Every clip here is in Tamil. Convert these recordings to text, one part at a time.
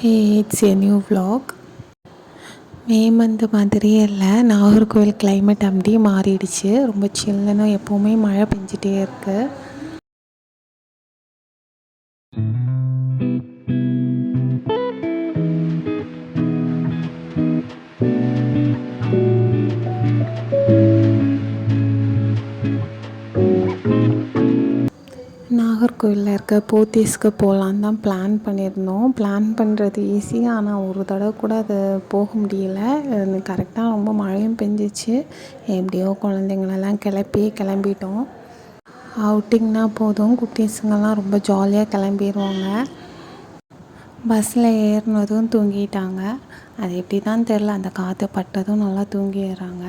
Hey, it's a new vlog. May month மாதிரியே இல்லை, நாகர்கோவில் கிளைமேட் அப்படியே மாறிடுச்சு. ரொம்ப சில்லுன்னு எப்போவுமே மழை பெஞ்சிட்டே இருக்குது. நாகர்கோவிலில் இருக்க போத்தீஸ்க்கு போகலான்னு தான் பிளான் பண்ணியிருந்தோம். பிளான் பண்ணுறது ஈஸி, ஆனால் ஒரு தடவை கூட அது போக முடியல. கரெக்டாக ரொம்ப மழையும் பெஞ்சிச்சு. எப்படியோ குழந்தைங்களெல்லாம் கிளம்பிட்டோம். அவுட்டிங்னால் போதும், குட்டீஸுங்கெல்லாம் ரொம்ப ஜாலியாக கிளம்பிடுவாங்க. பஸ்ஸில் ஏறினதும் தூங்கிட்டாங்க. அது எப்படி தான் தெரில, அந்த காற்று பட்டதும் நல்லா தூங்கிடுறாங்க.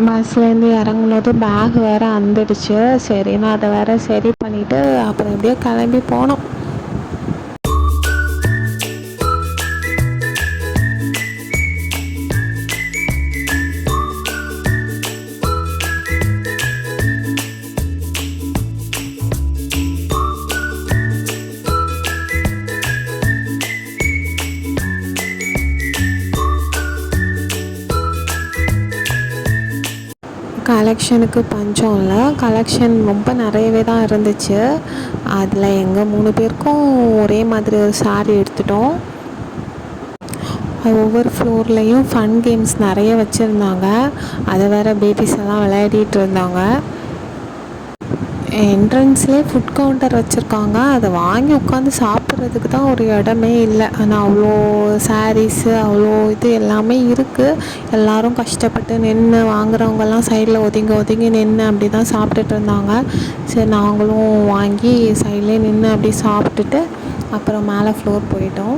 பஸ்லேருந்து இறங்குனது பேக் வேறு அந்துடுச்சு. சரி, நான் அதை வேறு சரி பண்ணிவிட்டு அப்புறம் எப்படியோ கிளம்பி போனோம். கலெக்ஷனுக்கு பஞ்சம் இல்லை. கலெக்ஷன் ரொம்ப நிறையவே தான் இருந்துச்சு. அதில் எங்கள் 3 பேருக்கும் ஒரே மாதிரி ஒரு சாரீ எடுத்துட்டோம். ஒவ்வொரு ஃப்ளோர்லேயும் ஃபன் கேம்ஸ் நிறைய வச்சுருந்தாங்க. அதை வேறு பேபிஸ் எல்லாம் விளையாடிட்டு இருந்தாங்க. என்ட்ரன்ஸ்லேயே ஃபுட் கவுண்டர் வச்சுருக்காங்க. அதை வாங்கி உட்காந்து சாப்பிட்றதுக்கு தான் ஒரு இடமே இல்லை. ஆனால் அவ்வளோ சாரீஸு, அவ்வளோ இது எல்லாமே இருக்குது. எல்லோரும் கஷ்டப்பட்டு நின்று, வாங்குறவங்கெல்லாம் சைடில் ஒதுங்கி நின்று அப்படி தான் சாப்பிட்டுட்டு இருந்தாங்க. சரி, நாங்களும் வாங்கி சைட்லேயே நின்று அப்படி சாப்பிட்டுட்டு அப்புறம் மேலே ஃப்ளோர் போயிட்டோம்.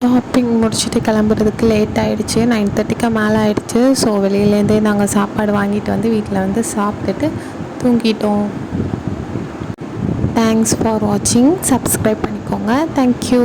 ஷாப்பிங் முடிச்சுட்டு கிளம்புறதுக்கு லேட் ஆகிடுச்சு. 9:30க்கு மேலே ஆகிடுச்சு. ஸோ வெளியிலேருந்தே நாங்கள் சாப்பாடு வாங்கிட்டு வந்து வீட்டில் வந்து சாப்பிட்டுட்டு தூங்கிட்டோம். தேங்க்ஸ் ஃபார் வாட்சிங். சப்ஸ்கிரைப் பண்ணிக்கோங்க. தேங்க்யூ.